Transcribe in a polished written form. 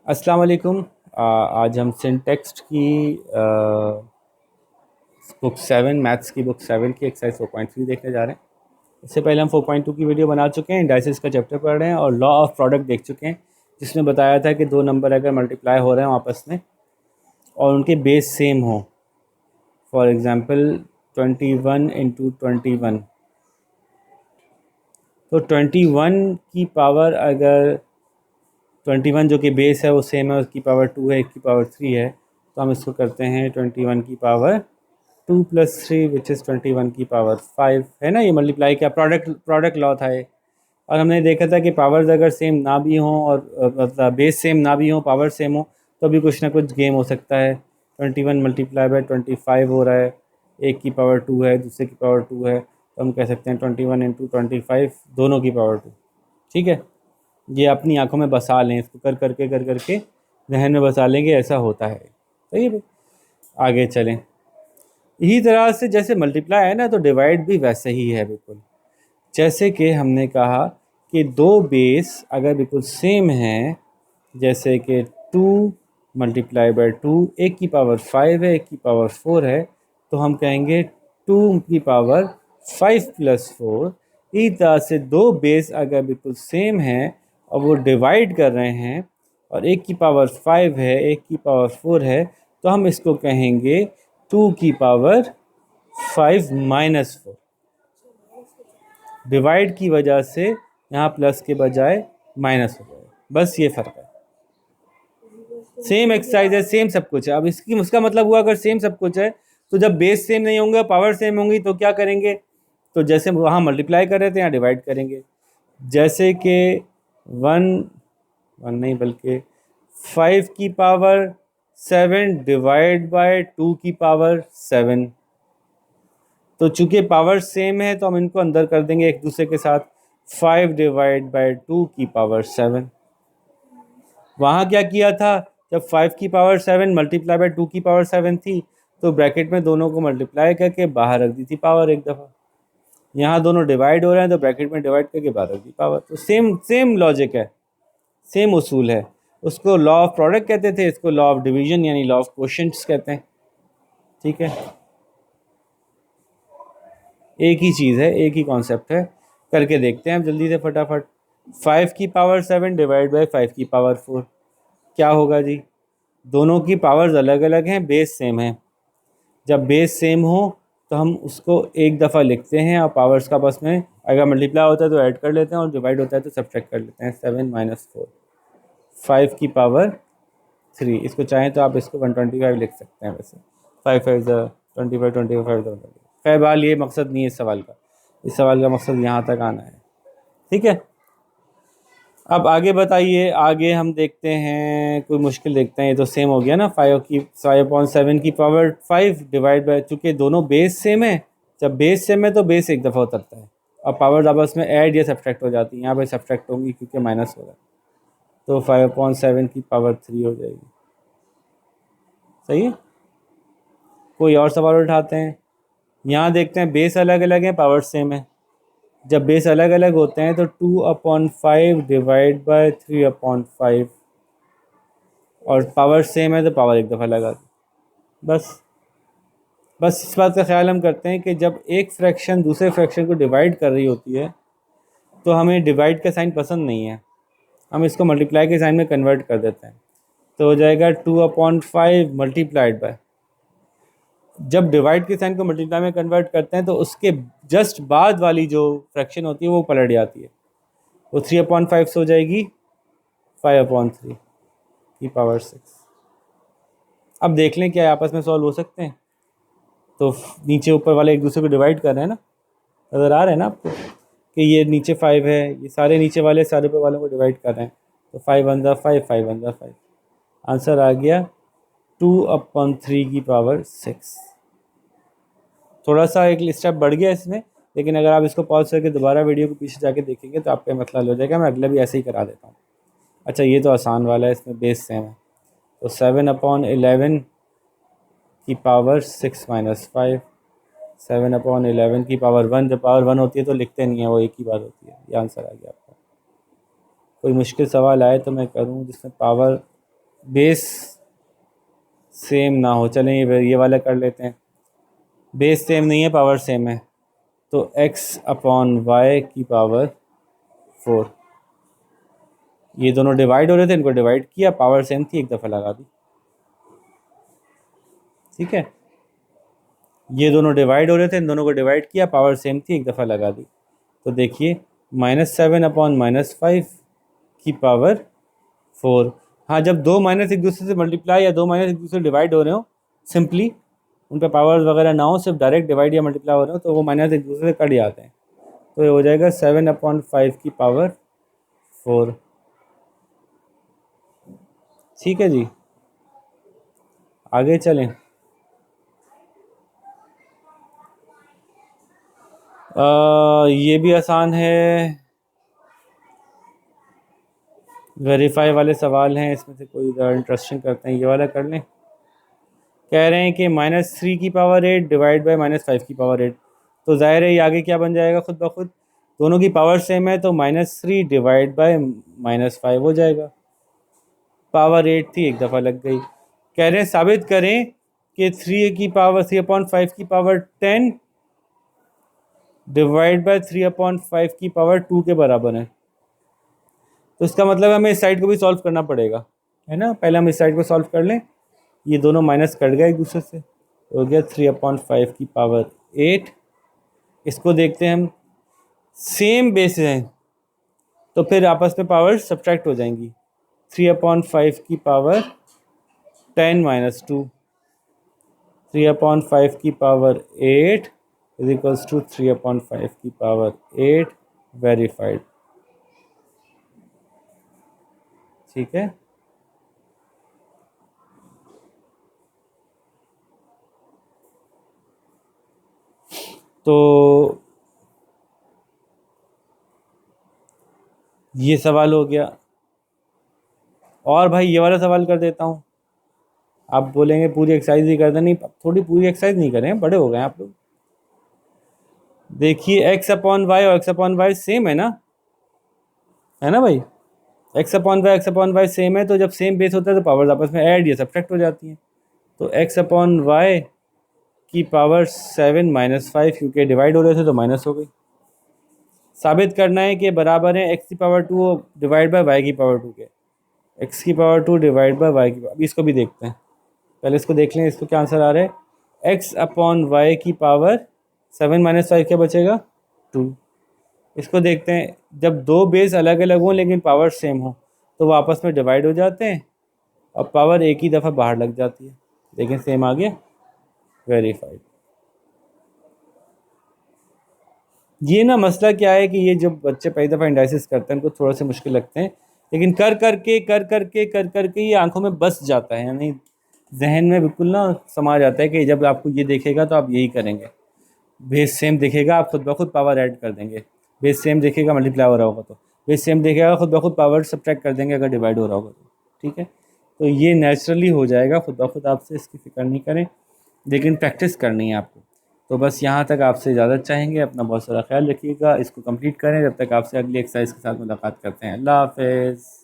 अस्सलाम वालेकुम। आज हम सिंटेक्स्ट की बुक 7 मैथ्स की बुक 7 की एक्सरसाइज 4.3 देखने जा रहे हैं। इससे पहले हम 4.2 की वीडियो बना चुके हैं, इंडाइसिस का चैप्टर पढ़ रहे हैं और लॉ ऑफ प्रोडक्ट देख चुके हैं, जिसमें बताया था कि दो नंबर अगर मल्टीप्लाई हो रहे हैं आपस में और उनके बेस सेम हो, फॉर एग्जांपल 21 इंटू 21, तो 21 की पावर अगर 21 जो कि बेस है वो सेम है, उसकी पावर 2 है, एक की पावर 3 है, तो हम इसको करते हैं 21 की पावर 2 प्लस 3 विच इज़ 21 की पावर 5 है ना। ये मल्टीप्लाई का प्रोडक्ट लॉ था ये। और हमने देखा था कि पावर्स अगर सेम ना भी हों और मतलब बेस सेम ना भी हो, पावर सेम हो, तो भी कुछ ना कुछ गेम हो सकता है। 21 मल्टीप्लाई बाय 25 हो रहा है, एक की पावर 2 है, दूसरे की पावर 2 है, तो हम कह सकते हैं 21 इंटू 25 दोनों की पावर 2। ठीक है, ये अपनी आंखों में बसा लें, इसको कर करके जहन में बसा लेंगे, ऐसा होता है। सही है भाई, आगे चलें। इसी तरह से जैसे मल्टीप्लाई है ना, तो डिवाइड भी वैसे ही है बिल्कुल। जैसे कि हमने कहा कि दो बेस अगर बिल्कुल सेम हैं, जैसे कि 2 मल्टीप्लाई बाय 2, एक की पावर 5 है, एक की पावर 4 है, तो हम कहेंगे 2 की पावर 5 प्लस 4। इसी तरह से दो बेस अगर बिल्कुल सेम हैं और वो डिवाइड कर रहे हैं और एक की पावर 5 है, एक की पावर 4 है, तो हम इसको कहेंगे 2 की पावर 5 माइनस 4। डिवाइड की वजह से यहाँ प्लस के बजाय माइनस हो जाए, बस ये फ़र्क है। सेम एक्सरसाइज है, सेम सब कुछ है। अब इसकी उसका मतलब हुआ अगर सेम सब कुछ है, तो जब बेस सेम नहीं होंगे, पावर सेम होंगी, तो क्या करेंगे? तो जैसे वहाँ मल्टीप्लाई कर रहे थे, यहाँ डिवाइड करेंगे। जैसे कि 1 नहीं बल्कि 5 की पावर 7 डिवाइड बाय 2 की पावर 7, तो चूंकि पावर सेम है तो हम इनको अंदर कर देंगे एक दूसरे के साथ। 5 डिवाइड बाय 2 की पावर 7। वहाँ क्या किया था, जब 5 की पावर 7 मल्टीप्लाई बाय 2 की पावर 7 थी, तो ब्रैकेट में दोनों को मल्टीप्लाई करके बाहर रख दी थी पावर एक दफ़ा। यहाँ दोनों डिवाइड हो रहे हैं तो ब्रैकेट में डिवाइड करके बाहर रख दी पावर। तो सेम सेम लॉजिक है, सेम उसूल है। उसको लॉ ऑफ प्रोडक्ट कहते थे, इसको लॉ ऑफ डिवीजन यानी लॉ ऑफ क्वोशंट्स कहते हैं। ठीक है, एक ही चीज़ है, एक ही कॉन्सेप्ट है। करके देखते हैं हम जल्दी से फटाफट। 5 की पावर 7 डिवाइड बाय 5 की पावर 4 क्या होगा जी? दोनों की पावर्स अलग अलग हैं, बेस सेम है। जब बेस सेम हो तो हम उसको एक दफ़ा लिखते हैं और पावर्स का बस में अगर मल्टीप्लाई होता है तो ऐड कर लेते हैं और डिवाइड होता है तो सब्ट्रैक्ट कर लेते हैं। 7 माइनस 4, 5 की पावर 3। इसको चाहें तो आप इसको 125 लिख सकते हैं। वैसे 5 5 25, 25 खैर बाल ये मकसद नहीं है इस सवाल का। इस सवाल का मकसद यहाँ तक आना है। ठीक है, अब आगे बताइए। आगे हम देखते हैं, कोई मुश्किल देखते हैं। ये तो सेम हो गया ना, 5/7 की पावर 5 डिवाइड बाय, चूँकि दोनों बेस सेम है, जब बेस सेम है तो बेस एक दफ़ा उतरता है और पावर्स आपस में ऐड या सब्ट्रैक्ट हो जाती है। यहाँ पे सब्ट्रैक्ट होगी क्योंकि माइनस हो रहा है, तो 5/7 की पावर 3 हो जाएगी। सही है, कोई और सवाल उठाते हैं। यहाँ देखते हैं बेस अलग अलग हैं, पावर सेम है। जब बेस अलग अलग होते हैं तो 2/5 डिवाइड बाय 3/5, और पावर सेम है तो पावर एक दफ़ा लगा दी। बस बस इस बात का ख्याल हम करते हैं कि जब एक फ्रैक्शन दूसरे फ्रैक्शन को डिवाइड कर रही होती है तो हमें डिवाइड का साइन पसंद नहीं है, हम इसको मल्टीप्लाई के साइन में कन्वर्ट कर देते हैं। तो हो जाएगा 2/5 मल्टीप्लाइड बाय, जब डिवाइड के साइन को मल्टीप्लाई में कन्वर्ट करते हैं तो उसके जस्ट बाद वाली जो फ्रैक्शन होती है वो पलट जाती है, वो 3/5 से हो जाएगी 5/3 की पावर 6। अब देख लें क्या आपस में सॉल्व हो सकते हैं। तो नीचे ऊपर वाले एक दूसरे को डिवाइड कर रहे हैं ना, नज़र आ रहे हैं ना आपको कि ये नीचे 5 है, ये सारे नीचे वाले सारे ऊपर वालों को डिवाइड कर रहे हैं। तो 5 1 5, 5 1 5, आंसर आ गया 2/3 की पावर 6। थोड़ा सा एक स्टेप बढ़ गया इसमें, लेकिन अगर आप इसको पॉज करके दोबारा वीडियो को पीछे जाके देखेंगे तो आपका मसला हल हो जाएगा। मैं अगला भी ऐसे ही करा देता हूँ। अच्छा, ये तो आसान वाला है, इसमें बेस सेम है। तो 7/11 की पावर 6 माइनस 5, 7/11 की पावर 1। जब पावर 1 होती है तो लिखते नहीं है, वो एक ही बात होती है। ये आंसर आ गया आपका। कोई मुश्किल सवाल आए तो मैं करूँ जिसमें पावर बेस सेम ना हो, चलें ये वाला कर लेते हैं। बेस सेम नहीं है, पावर सेम है, तो x अपॉन वाई की पावर 4। ये दोनों डिवाइड हो रहे थे, इनको डिवाइड किया, पावर सेम थी, एक दफ़ा लगा दी। ठीक है, ये दोनों डिवाइड हो रहे थे, इन दोनों को डिवाइड किया, पावर सेम थी, एक दफ़ा लगा दी। तो देखिए -7 अपॉन -5 की पावर 4। हाँ, जब दो माइनस एक दूसरे से मल्टीप्लाई या दो माइनस एक दूसरे से डिवाइड हो रहे हो, सिंपली उन पर पावर्स वगैरह ना हो, सिर्फ डायरेक्ट डिवाइड या मल्टीप्लाई हो रहे हो, तो वो माइनस एक दूसरे से कट जाते हैं। तो ये हो जाएगा 7/5 की पावर 4। ठीक है जी, आगे चलें। ये भी आसान है, वेरीफाई वाले सवाल हैं, इसमें से कोई ज़्यादा इंटरेस्टिंग करते हैं, ये वाला कर लें। कह रहे हैं कि -3 की पावर 8 डिवाइड बाई -5 की पावर 8। तो ज़ाहिर है ये आगे क्या बन जाएगा, खुद ब खुद दोनों की पावर सेम है, तो -3 डिवाइड बाई -5 हो जाएगा। पावर 8 थी, एक दफ़ा लग गई। कह रहे हैं साबित करें कि 3/5 की पावर 10 डिवाइड बाई 3/5 की पावर 2 के बराबर है। तो इसका मतलब हमें इस साइड को भी सॉल्व करना पड़ेगा, है ना। पहले हम इस साइड को सॉल्व कर लें, ये दोनों माइनस कट गए एक दूसरे से, हो गया 3/5 की पावर 8। इसको देखते हैं हम, सेम बेस हैं तो फिर आपस में पावर सब्ट्रैक्ट हो जाएंगी। 3/5 की पावर 10 - 2, 3/5 की पावर 8 इज इक्वल्स टू 3/5 की पावर 8 वेरीफाइड। ठीक है, तो ये सवाल हो गया। और भाई ये वाला सवाल कर देता हूँ। आप बोलेंगे पूरी एक्सरसाइज ही कर दें, नहीं, थोड़ी पूरी एक्सरसाइज नहीं करें, बड़े हो गए आप लोग। देखिए x/y और x/y सेम है ना भाई। x/y सेम है, तो जब सेम बेस होता है तो पावर्स आपस में ऐड या सब्ट्रैक्ट हो जाती हैं। तो x/y की पावर 7 - 5, क्योंकि डिवाइड हो रहे थे तो माइनस हो गई। साबित करना है कि बराबर है x की पावर 2 डिवाइड बाय y की पावर 2 के। x की पावर 2 डिवाइड बाय y की पावर, अभी इसको भी देखते हैं, पहले इसको देख लें, इसको क्या आंसर आ रहा है। x/y की पावर 7 - 5 क्या बचेगा, 2। इसको देखते हैं, जब दो बेस अलग अलग हों लेकिन पावर सेम हो तो वो आपस में डिवाइड हो जाते हैं और पावर एक ही दफ़ा बाहर लग जाती है। देखें सेम आ गया, वेरीफाइड। ये ना मसला क्या है कि ये जो बच्चे पहली दफ़ा इंडाइसिस करते हैं उनको थोड़ा से मुश्किल लगते हैं, लेकिन कर करके ये आंखों में बस जाता है, यानी जहन में बिल्कुल ना समा जाता है कि जब आपको ये देखेगा तो आप यही करेंगे। बेस सेम दिखेगा, आप खुद ब खुद पावर ऐड कर देंगे। बेस सेम दिखेगा, मल्टीप्लाई हो रहा होगा तो बेस सेम दिखेगा, खुद ब खुद पावर सब्ट्रैक्ट कर देंगे अगर डिवाइड हो रहा होगा तो। ठीक है, तो ये नेचुरली हो जाएगा खुद ब खुद, आपसे इसकी फिक्र नहीं करें, लेकिन प्रैक्टिस करनी है आपको। तो बस यहाँ तक आपसे इजाज़त चाहेंगे, अपना बहुत सारा ख्याल रखिएगा, इसको कंप्लीट करें, जब तक आपसे अगली एक्सरसाइज के साथ मुलाकात करते हैं। अल्लाह हाफ़िज़।